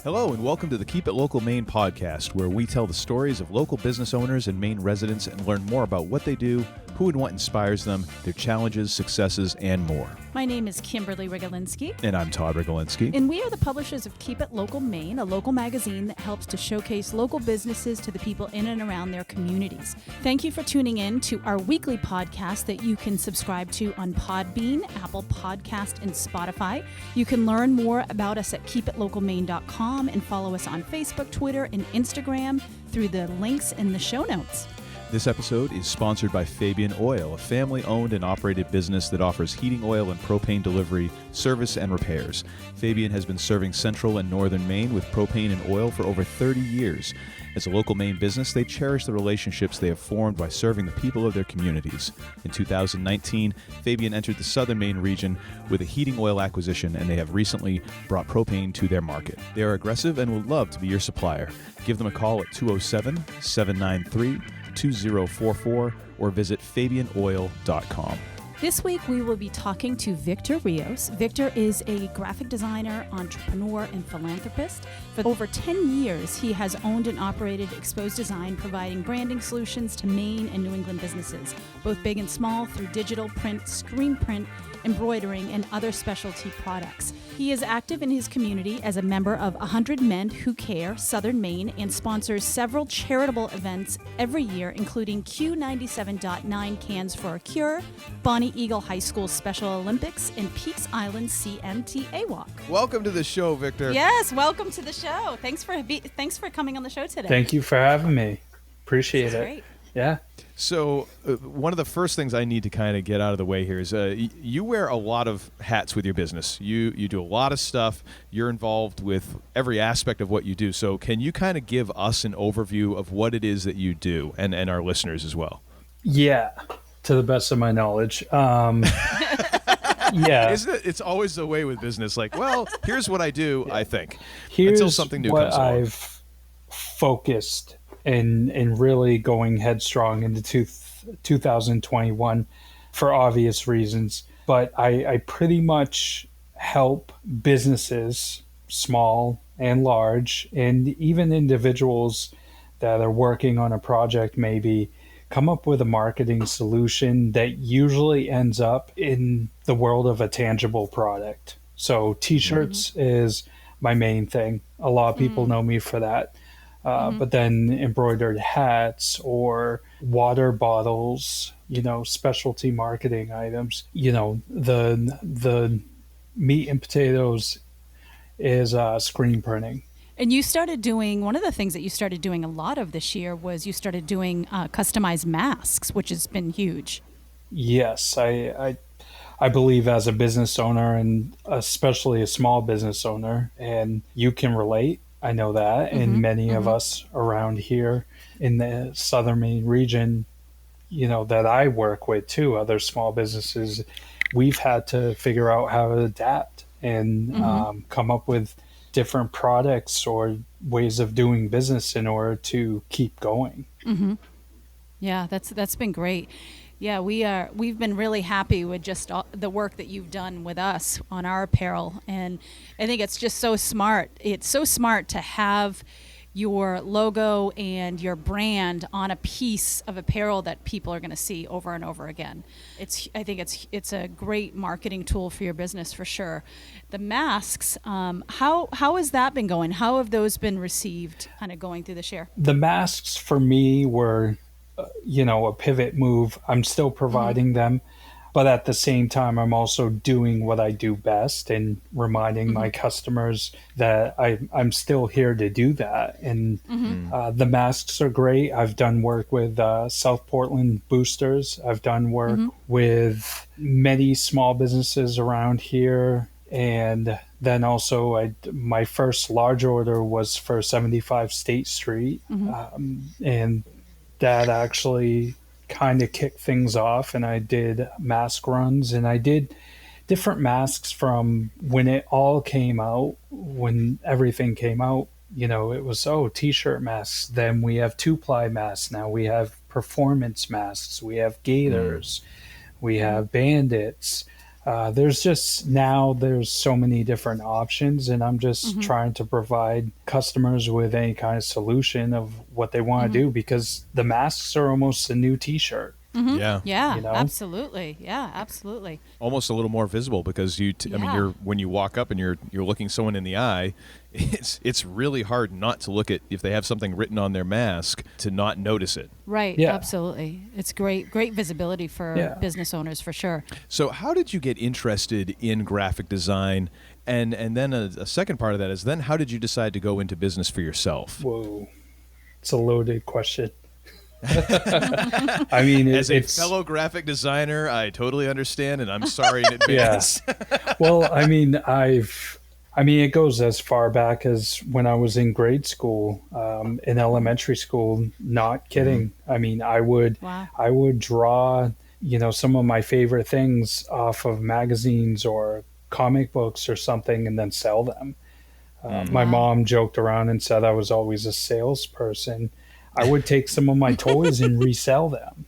Hello and welcome to the Keep It Local Maine podcast, where we tell the stories of local business owners and Maine residents and learn more about what they do, who and what inspires them, their challenges, successes, and more. My name is Kimberly Rigolinski. And I'm Todd Rigolinski. And we are the publishers of Keep It Local Maine, a local magazine that helps to showcase local businesses to the people in and around their communities. Thank you for tuning in to our weekly podcast that you can subscribe to on Podbean, Apple Podcast, and Spotify. You can learn more about us at keepitlocalmaine.com and follow us on Facebook, Twitter, and Instagram through the links in the show notes. This episode is sponsored by Fabian Oil, a family-owned and operated business that offers heating oil and propane delivery, service, and repairs. Fabian has been serving central and northern Maine with propane and oil for over 30 years. As a local Maine business, they cherish the relationships they have formed by serving the people of their communities. In 2019, Fabian entered the southern Maine region with a heating oil acquisition, and they have recently brought propane to their market. They are aggressive and would love to be your supplier. Give them a call at 207-793-2044 or visit fabianoil.com. This week, we will be talking to Victor Rios. Victor is a graphic designer, entrepreneur, and philanthropist. For over 10 years, he has owned and operated Exposed Design, providing branding solutions to Maine and New England businesses, both big and small, through digital print, screen print, embroidering, and other specialty products. He is active in his community as a member of 100 Men Who Care, Southern Maine, and sponsors several charitable events every year, including Q97.9 Cans for a Cure, Bonnie Eagle High School Special Olympics, and Peaks Island CMTA Walk. Welcome to the show, Victor. Yes, welcome to the show. Thanks for coming on the show today. Thank you for having me. Appreciate it. Great. Yeah. So one of the first things I need to kind of get out of the way here is you wear a lot of hats with your business. You do a lot of stuff. You're involved with every aspect of what you do. So can you kind of give us an overview of what it is that you do and our listeners as well? Yeah, to the best of my knowledge. Yeah. Isn't it? It's always the way with business. Like, well, here's what I do, I think. Here's until something new what comes along. I've focused and really going headstrong into 2021 for obvious reasons. But I pretty much help businesses, small and large, and even individuals that are working on a project maybe, come up with a marketing solution that usually ends up in the world of a tangible product. So t-shirts is my main thing. A lot of people know me for that. But then embroidered hats or water bottles, specialty marketing items, the meat and potatoes is screen printing. And you started doing, one of the things that you started doing a lot of this year was you started doing customized masks, which has been huge. Yes, I believe as a business owner, and especially a small business owner, and you can relate, I know that, and many of us around here in the southern Maine region, that I work with too, other small businesses, we've had to figure out how to adapt and come up with different products or ways of doing business in order to keep going. Yeah, that's been great. Yeah, we've been really happy with just the work that you've done with us on our apparel, and I think it's just so smart. It's so smart to have your logo and your brand on a piece of apparel that people are going to see over and over again. I think it's a great marketing tool for your business for sure. The masks, how has that been going? How have those been received kind of going through this year? The masks for me were, a pivot move. I'm still providing them, but at the same time, I'm also doing what I do best and reminding my customers that I'm still here to do that. And the masks are great. I've done work with South Portland Boosters. I've done work with many small businesses around here. And then also my first large order was for 75 State Street. And that actually kind of kicked things off, and I did mask runs, and I did different masks from when it all came out, when everything came out. It was t-shirt masks, then we have 2-ply masks, now we have performance masks, we have gaiters, we have bandits, There's so many different options, and I'm just trying to provide customers with any kind of solution of what they want to do, because the masks are almost a new t-shirt, Yeah. Yeah, you know? absolutely. Yeah, absolutely. Almost a little more visible because I mean, Yeah. when you walk up and you're looking someone in the eye, it's really hard not to look at, if they have something written on their mask, to not notice it. Right, Yeah. absolutely. It's great visibility for Yeah. business owners for sure. So how did you get interested in graphic design? And then a second part of that is, then how did you decide to go into business for yourself? Whoa, it's a loaded question. I mean, As a it's fellow graphic designer, I totally understand, and I'm sorry in advance. well, I mean, it goes as far back as when I was in grade school, in elementary school. Not kidding. I mean, Wow. I would draw, some of my favorite things off of magazines or comic books or something, and then sell them. My Wow. mom joked around and said I was always a salesperson. I would take some of my toys and resell them,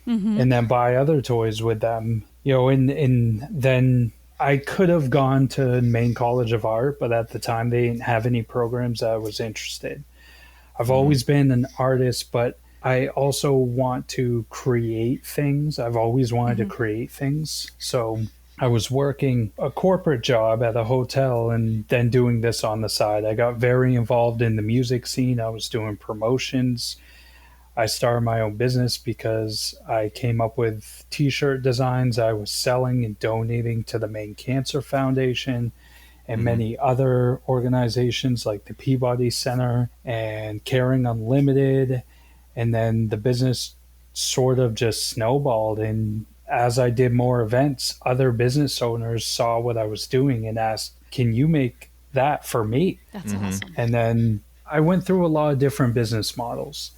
and then buy other toys with them. And then I could have gone to Maine College of Art, but at the time they didn't have any programs that I was interested. I've always been an artist, but I also want to create things. I've always wanted to create things. So I was working a corporate job at a hotel and then doing this on the side. I got very involved in the music scene. I was doing promotions. I started my own business because I came up with t-shirt designs I was selling and donating to the Maine Cancer Foundation and many other organizations like the Peabody Center and Caring Unlimited. And then the business sort of just snowballed. And as I did more events, other business owners saw what I was doing and asked, "Can you make that for me?" That's awesome. And then I went through a lot of different business models.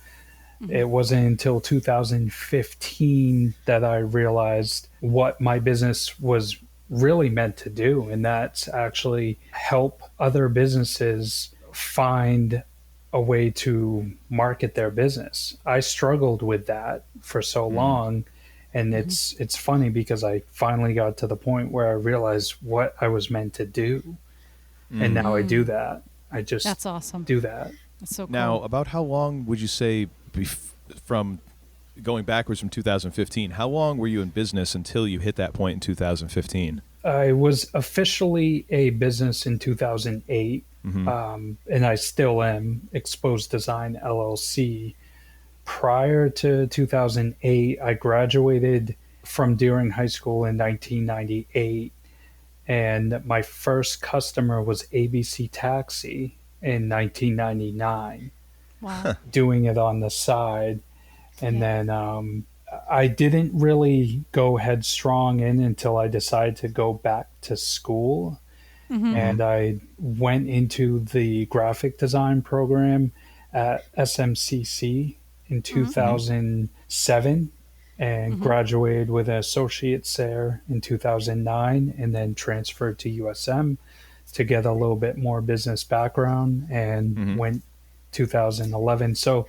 It wasn't until 2015 that I realized what my business was really meant to do, and that's actually help other businesses find a way to market their business. I struggled with that for so long, and it's funny because I finally got to the point where I realized what I was meant to do, and now I do that. I just That's awesome. do that. That's so cool. Now, about how long would you say from going backwards from 2015, how long were you in business until you hit that point in 2015? I was officially a business in 2008, and I still am Exposed Design LLC. Prior to 2008, I graduated from Deering High School in 1998, and my first customer was ABC Taxi in 1999, Wow. doing it on the side. And Yeah. then I didn't really go headstrong in until I decided to go back to school. And I went into the graphic design program at SMCC in 2007 and graduated with an associate's there in 2009, and then transferred to USM to get a little bit more business background, and went 2011. So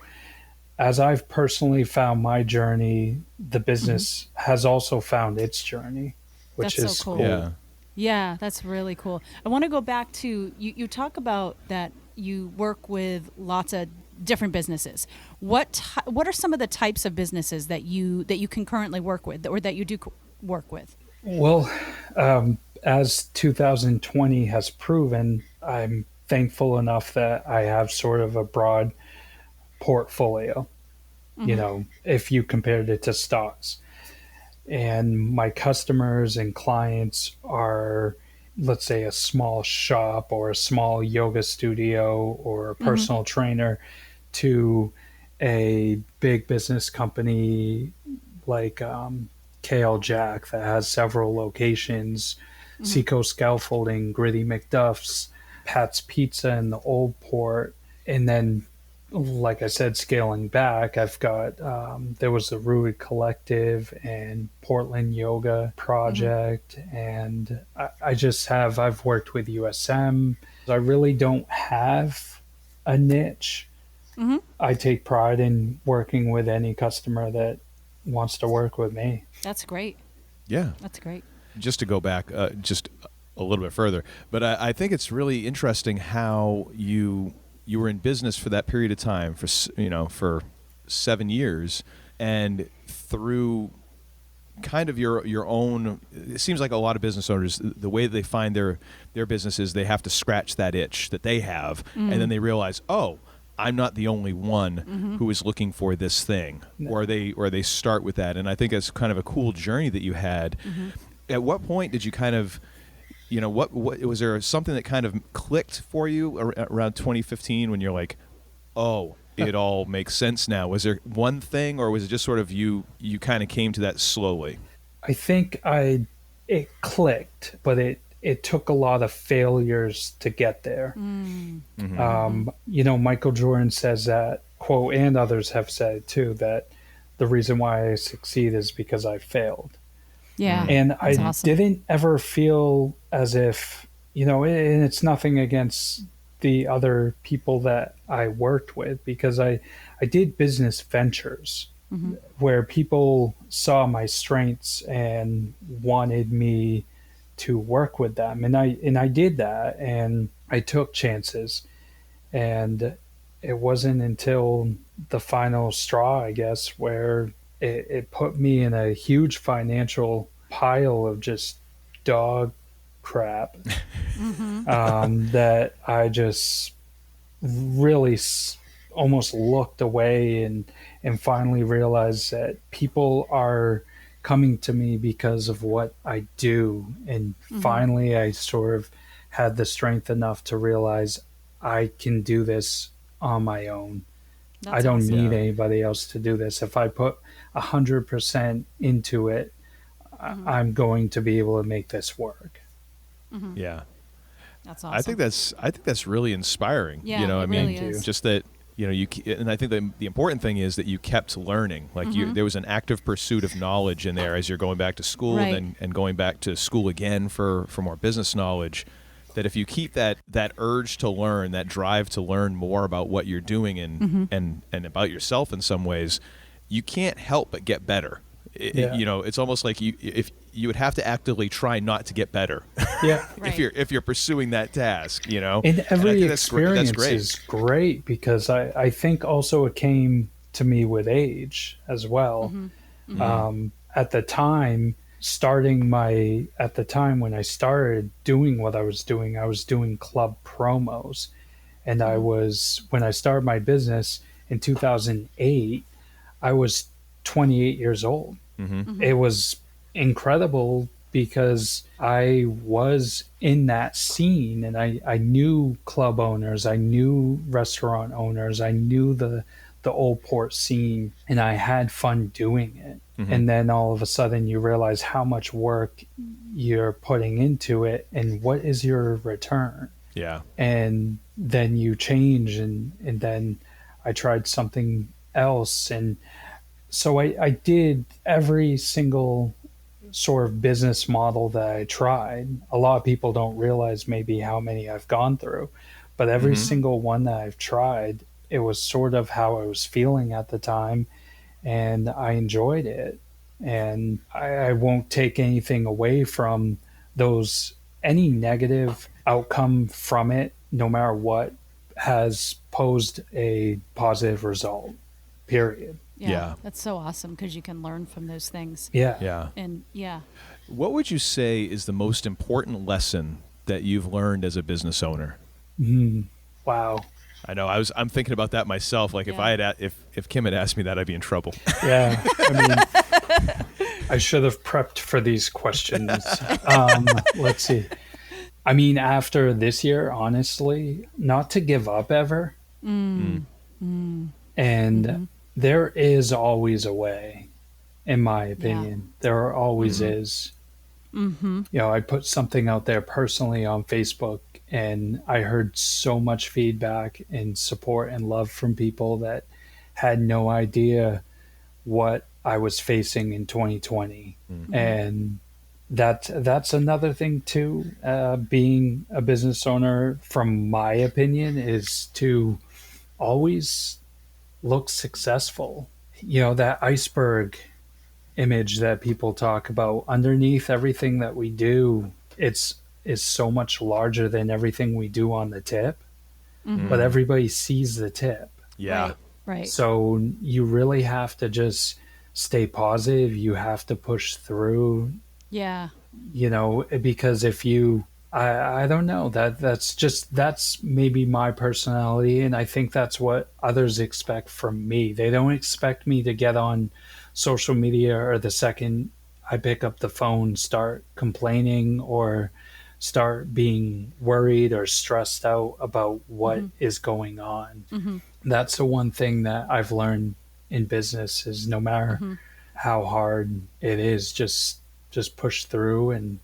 as I've personally found my journey, the business has also found its journey, which That's is so cool. cool. Yeah. Yeah, that's really cool. I want to go back to you talk about that you work with lots of different businesses. What are some of the types of businesses that you can currently work with, or that you do work with? Well, as 2020 has proven, I'm thankful enough that I have sort of a broad portfolio, if you compared it to stocks. And my customers and clients are, let's say, a small shop or a small yoga studio or a personal trainer, to a big business company like KL Jack that has several locations, Seacoast Scaffolding, Gritty McDuff's, Pat's Pizza in the Old Port. And then, like I said, scaling back, I've got there was the Ruid Collective and Portland Yoga Project, and I've worked with USM. I really don't have a niche. I take pride in working with any customer that wants to work with me. That's great. Yeah. That's great. just to go back just a little bit further, but I think it's really interesting how you were in business for that period of time for 7 years, and through kind of your own, it seems like a lot of business owners, the way that they find their business is they have to scratch that itch that they have, and then they realize, oh, I'm not the only one who is looking for this thing, or they start with that. And I think that's kind of a cool journey that you had. At what point did you kind of, what was there something that kind of clicked for you around 2015 when you're like, oh, it all makes sense now? Was there one thing, or was it just sort of you kind of came to that slowly? I think it clicked, but it took a lot of failures to get there. Michael Jordan says that, quote, and others have said it too, that the reason why I succeed is because I failed. Yeah. And I awesome. didn't ever feel as if, and it's nothing against the other people that I worked with, because I did business ventures where people saw my strengths and wanted me to work with them. And I did that, and I took chances. And it wasn't until the final straw, I guess, where it put me in a huge financial pile of just dog crap that I just really almost looked away and finally realized that people are coming to me because of what I do. And finally I sort of had the strength enough to realize I can do this on my own. That's I don't awesome. need anybody else to do this. If I put 100% into it, I'm going to be able to make this work. Yeah. That's awesome. I think that's really inspiring. Yeah, I it mean, really is. just that, and I think the important thing is that you kept learning. Like there was an active pursuit of knowledge in there as you're going back to school, Right. and going back to school again for more business knowledge. That if you keep that urge to learn, that drive to learn more about what you're doing and about yourself in some ways, you can't help but get better. It's almost like if you would have to actively try not to get better. Yeah. Right. if you're pursuing that task, And every experience that's great. is great, because I think also it came to me with age as well. At the time when I started doing what I was doing club promos. And when I started my business in 2008, I was 28 years old. It was incredible because I was in that scene, and I knew club owners, I knew restaurant owners, I knew the old port scene, and I had fun doing it. And then all of a sudden you realize how much work you're putting into it and what is your return. Yeah. And then you change, and then I tried something else. And so I did every single sort of business model that I tried. A lot of people don't realize maybe how many I've gone through, but every single one that I've tried, it was sort of how I was feeling at the time, and I enjoyed it. And I won't take anything away from those, any negative outcome from it, no matter what, has posed a positive result, period. Yeah. That's so awesome, because you can learn from those things. Yeah. Yeah. And What would you say is the most important lesson that you've learned as a business owner? Wow. I know I'm thinking about that myself. Like if Kim had asked me that, I'd be in trouble. Yeah. I mean, I should have prepped for these questions. Let's see. I mean, after this year, honestly, not to give up ever. And there is always a way, in my opinion. There always is. I put something out there personally on Facebook, and I heard so much feedback and support and love from people that had no idea what I was facing in 2020. And that's another thing too. Being a business owner, from my opinion, is to always look successful. That iceberg image that people talk about. Underneath everything that we do, it's is so much larger than everything we do on the tip, but everybody sees the tip. Yeah. Right. Right. So you really have to just stay positive. You have to push through, Yeah. because if you, I don't know, that's maybe my personality. And I think that's what others expect from me. They don't expect me to get on social media or the second I pick up the phone, start complaining or start being worried or stressed out about what is going on. That's the one thing that I've learned in business is no matter how hard it is, just push through. And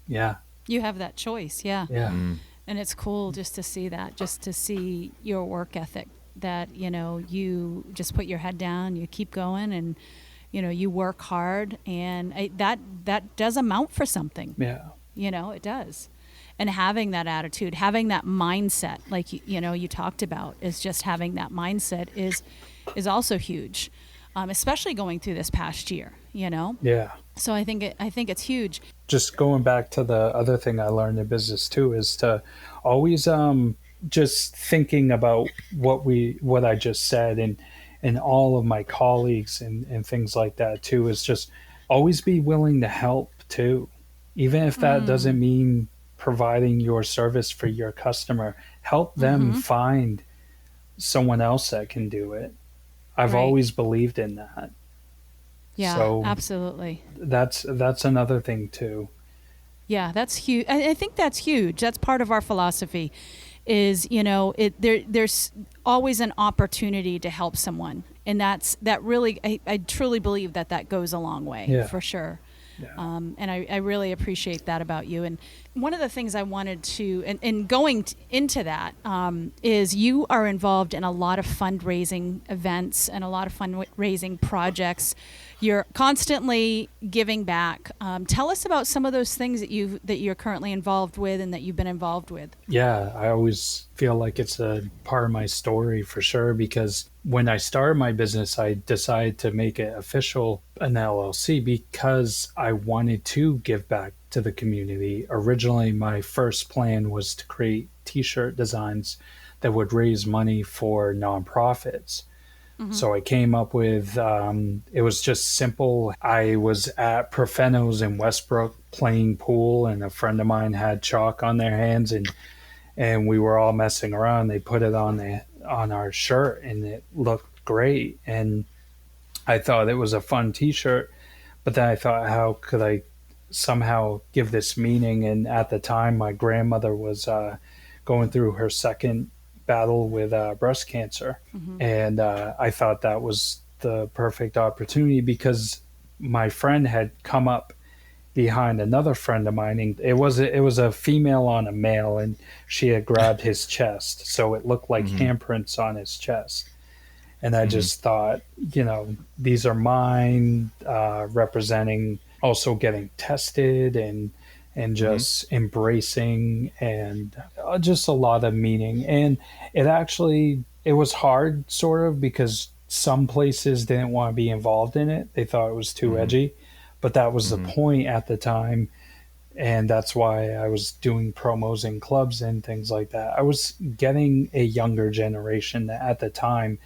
You have that choice. Yeah. yeah, And it's cool just to see that, just to see your work ethic, that, you just put your head down, you keep going, and, you work hard, and that does amount for something. yeah, It does. And having that attitude, having that mindset, like, you talked about, is just having that mindset is also huge, especially going through this past year, yeah. So I think it's huge. Just going back to the other thing I learned in business too is to always just thinking about what I just said, and all of my colleagues and things like that too, is just always be willing to help too, even if that doesn't mean providing your service for your customer. Help them find someone else that can do it. I've Right. always believed in that. Yeah, So absolutely. that's another thing too. Yeah, that's huge. I think that's huge. That's part of our philosophy is, there's always an opportunity to help someone. And that really, I truly believe that goes a long way. Yeah. For sure. Yeah. And I really appreciate that about you. And one of the things I wanted to, and going into that, is you are involved in a lot of fundraising events and a lot of fundraising projects. You're constantly giving back. Tell us about some of those things that you're currently involved with and that you've been involved with. Yeah, I always feel like it's a part of my story for sure, because when I started my business, I decided to make it official an LLC because I wanted to give back to the community. Originally, my first plan was to create t-shirt designs that would raise money for nonprofits. So I came up with, it was just simple. I was at Profeno's in Westbrook playing pool, and a friend of mine had chalk on their hands, and we were all messing around. They put it on our shirt, and it looked great. And I thought it was a fun t-shirt, but then I thought, how could I somehow give this meaning? And at the time, my grandmother was going through her second battle with breast cancer. And I thought that was the perfect opportunity, because my friend had come up behind another friend of mine, and it was a female on a male, and she had grabbed his chest, so it looked like handprints on his chest. And I just thought, these are mine, representing also getting tested and just embracing, and just a lot of meaning. And it was hard, sort of, because some places didn't want to be involved in it. They thought it was too edgy, but that was the point at the time. And that's why I was doing promos in clubs and things like that. I was getting a younger generation that at the time,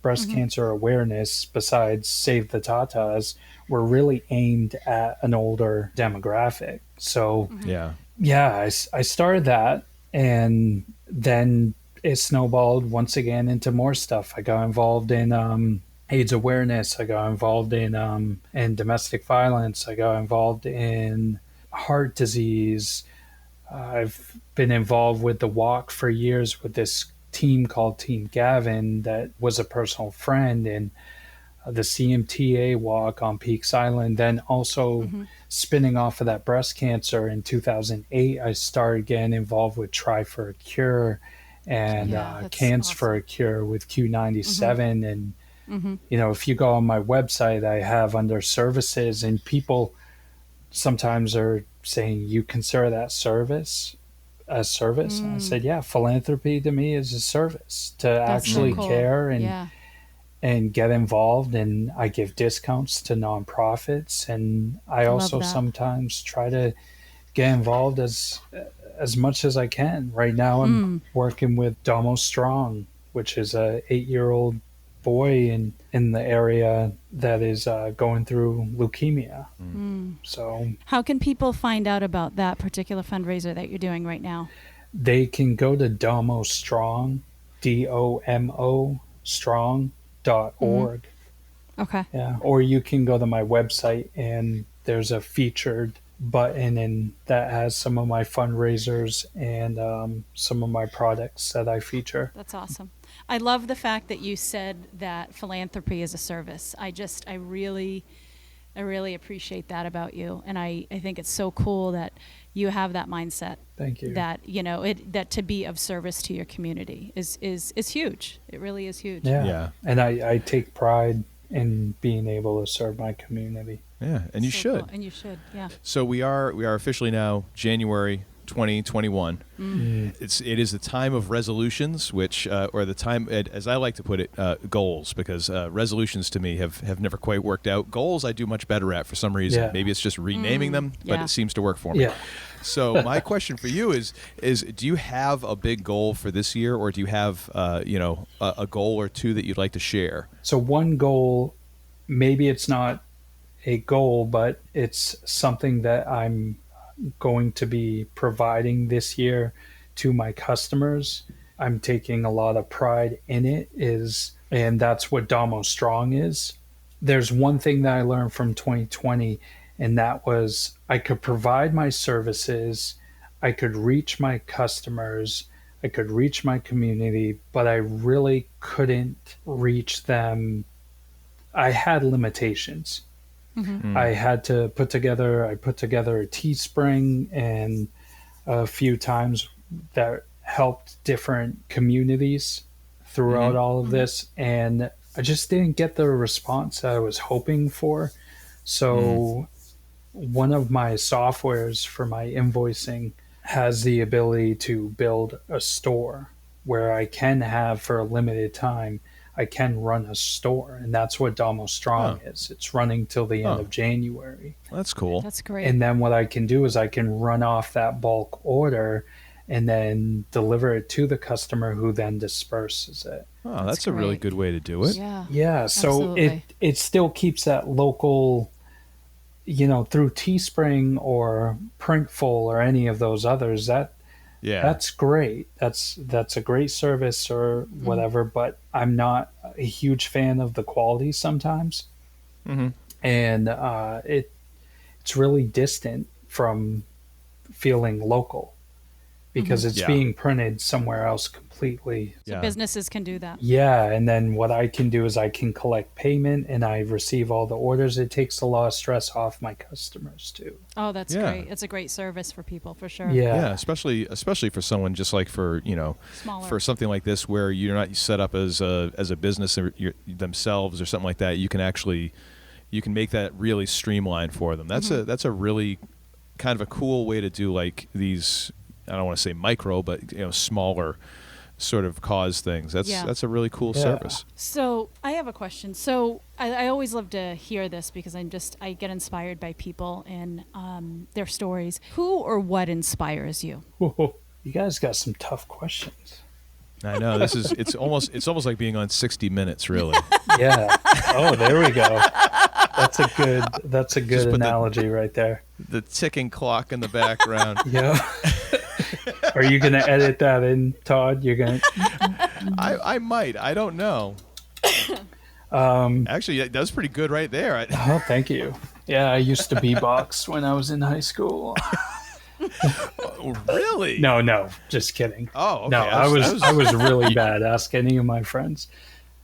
breast cancer awareness, besides Save the Tatas, were really aimed at an older demographic. So I started that, and then it snowballed once again into more stuff. I got involved in AIDS awareness. I got involved in domestic violence. I got involved in heart disease. I've been involved with the walk for years with this team called Team Gavin that was a personal friend, and the CMTA walk on Peaks Island. Then also spinning off of that breast cancer in 2008, I started getting involved with Try for a Cure and Cancer for a Cure with Q97. And, if you go on my website, I have under services, and people sometimes are saying, you consider that service? A service? And I said, yeah, philanthropy to me is a service, to That's actually so cool. care and get involved, and I give discounts to nonprofits, and I Love also that. sometimes try to get involved as much as I can. Right now I'm working with DomoStrong, which is a 8-year-old boy in the area that is going through leukemia. So How can people find out about that particular fundraiser that you're doing right now? they can go to DomoStrong, DOMO strong.org. Okay. Yeah. Or you can go to my website and there's a featured button, and that has some of my fundraisers and some of my products that I feature. That's awesome. I love the fact that you said that philanthropy is a service. I really appreciate that about you. And I think it's so cool that you have that mindset. Thank you. That, that to be of service to your community is huge. It really is huge. Yeah. Yeah. And I take pride in being able to serve my community. Yeah, and you So should. cool. And you should, yeah. So we are officially now January 2021. It is the time of resolutions, which or the time, as I like to put it, goals, because resolutions to me have never quite worked out. Goals I do much better at for some reason. Yeah. Maybe it's just renaming them, but Yeah. it seems to work for me. Yeah. So my question for you is do you have a big goal for this year, or do you have a goal or two that you'd like to share? So one goal, maybe it's not a goal, but it's something that I'm going to be providing this year to my customers. I'm taking a lot of pride in it, and that's what DomoStrong is. There's one thing that I learned from 2020, and that was I could provide my services, I could reach my customers, I could reach my community, but I really couldn't reach them. I had limitations. I had to put together a Teespring, and a few times that helped different communities throughout all of this, and I just didn't get the response I was hoping for. So one of my softwares for my invoicing has the ability to build a store where I can have, for a limited time, I can run a store, and that's what DomoStrong is. It's running till the end of January. That's cool. That's great. And then what I can do is I can run off that bulk order and then deliver it to the customer, who then disperses it. Oh, that's a really great. good way to do it. Yeah. Yeah, so Absolutely. it still keeps that local, through Teespring or Printful or any of those others. That's great. That's a great service or whatever, but I'm not a huge fan of the quality sometimes. And it's really distant from feeling local because it's being printed somewhere else completely. So businesses can do that. Yeah, and then what I can do is I can collect payment and I receive all the orders. It takes a lot of stress off my customers too. Oh, that's great. It's a great service for people, for sure. Yeah. especially for someone just like for Smaller. for something like this where you're not set up as a business or themselves or something like that. You can make that really streamlined for them. That's a really kind of a cool way to do like these. I don't want to say micro, but smaller sort of cause things. That's a really cool service. So I have a question. So I always love to hear this because I get inspired by people and their stories. Who or what inspires you? Whoa, you guys got some tough questions. I know it's almost like being on 60 Minutes, really. Yeah. Oh, there we go. That's a good put analogy right there. The ticking clock in the background. Yeah. Are you going to edit that in, Todd? You're going to... I might. I don't know. Actually, that was pretty good right there. Oh, thank you. Yeah, I used to beatbox when I was in high school. Really? No, just kidding. Oh, okay. No, I was really bad. Ask any of my friends.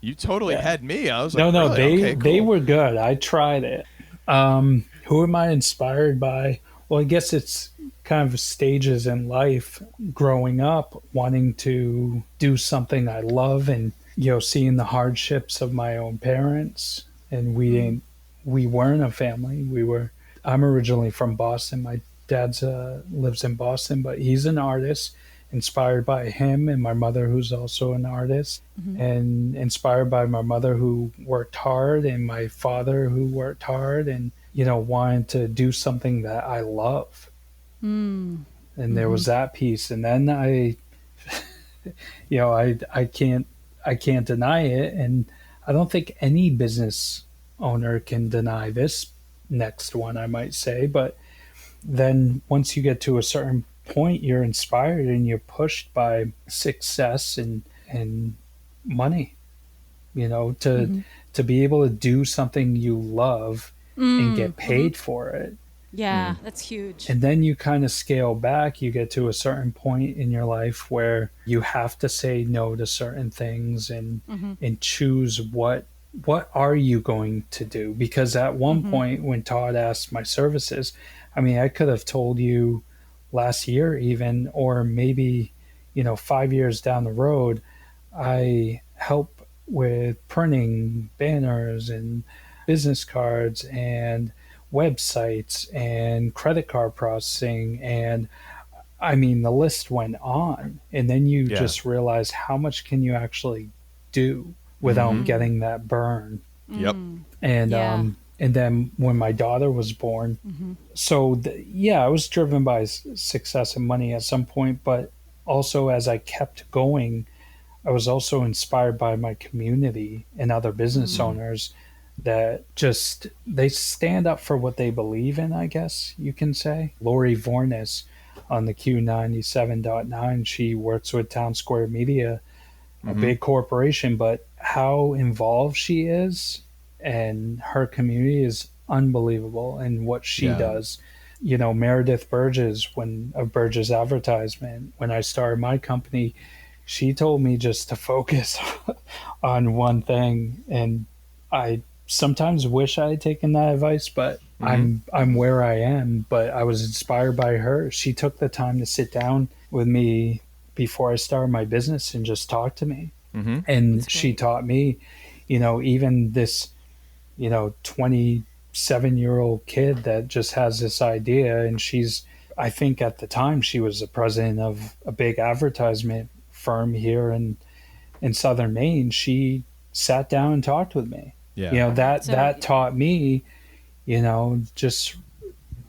You totally had me. I was like, No, really? they cool. were good. I tried it. Who am I inspired by? Well, I guess it's kind of stages in life. Growing up, wanting to do something I love, and seeing the hardships of my own parents. And we weren't a family. I'm originally from Boston. My dad's lives in Boston, but he's an artist, inspired by him and my mother, who's also an artist, and inspired by my mother, who worked hard, and my father, who worked hard, and, wanted to do something that I love. And there was that piece. And then I can't deny it. And I don't think any business owner can deny this next one, I might say. But then once you get to a certain point, you're inspired and you're pushed by success and money, to be able to do something you love and get paid for it. Yeah, that's huge. And then you kind of scale back. You get to a certain point in your life where you have to say no to certain things and choose what are you going to do? Because at one point when Todd asked my services, I mean, I could have told you last year even, or maybe, 5 years down the road, I help with printing banners and business cards and websites and credit card processing, and I mean the list went on. And then you just realize how much can you actually do without getting that burn. Yep. And then when my daughter was born, so I was driven by success and money at some point, but also as I kept going, I was also inspired by my community and other business owners that they stand up for what they believe in, I guess you can say. Lori Vornis on the Q97.9, she works with Town Square Media, a big corporation, but how involved she is and her community is unbelievable, and what she does. Meredith Burgess, of Burgess Advertisement, when I started my company, she told me just to focus on one thing, and I sometimes wish I had taken that advice, but I'm where I am. But I was inspired by her. She took the time to sit down with me before I started my business and just talk to me. And she taught me, even this, 27-year-old kid that just has this idea, and I think at the time she was the president of a big advertisement firm here in Southern Maine. She sat down and talked with me. That taught me, just,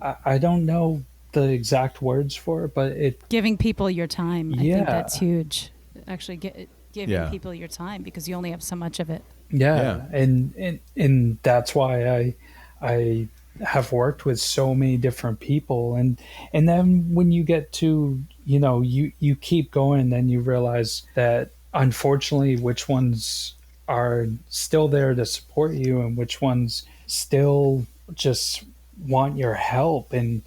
I don't know the exact words for it, but giving people your time. I think that's huge. Actually giving people your time, because you only have so much of it. And that's why I have worked with so many different people, and then when you get to, you keep going, then you realize that unfortunately which ones are still there to support you and which ones still just want your help, and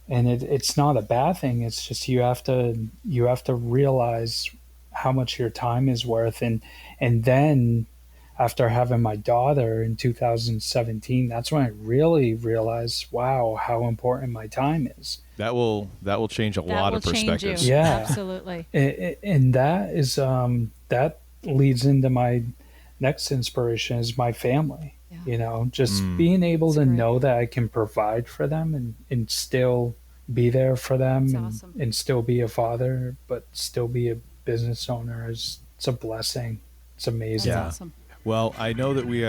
it's not a bad thing. It's just you have to realize how much your time is worth, and then after having my daughter in 2017, that's when I really realized, wow, how important my time is. That will change a lot of perspectives. Yeah, absolutely. And that is that leads into my next inspiration, is my family. Just being able to know that I can provide for them and still be there for them, and still be a father, but still be a business owner, it's a blessing. It's amazing. That's awesome. Well, I know that we,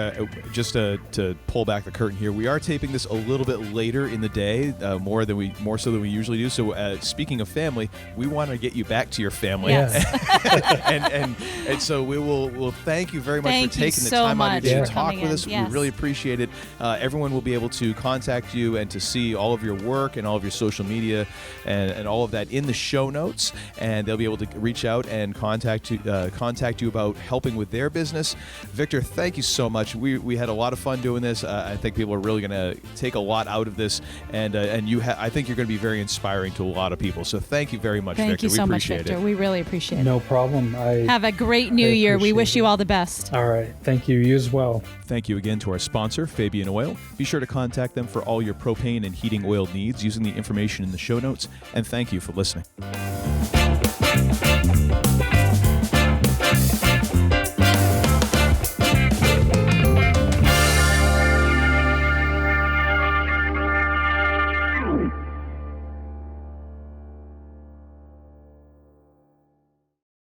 just to pull back the curtain here, we are taping this a little bit later in the day, more so than we usually do. So speaking of family, we want to get you back to your family. Yes. and so we'll thank you very much for taking the time out of your day to talk with us. Yes. We really appreciate it. Everyone will be able to contact you and to see all of your work and all of your social media and all of that in the show notes, and they'll be able to reach out and contact you about helping with their business. Victor, thank you so much. We had a lot of fun doing this. I think people are really going to take a lot out of this, and I think you're going to be very inspiring to a lot of people. So thank you very much, Victor. Thank you so much, Victor. We really appreciate it. No problem. Have a great new year. We wish you all the best. All right. Thank you. You as well. Thank you again to our sponsor, Fabian Oil. Be sure to contact them for all your propane and heating oil needs using the information in the show notes, and thank you for listening.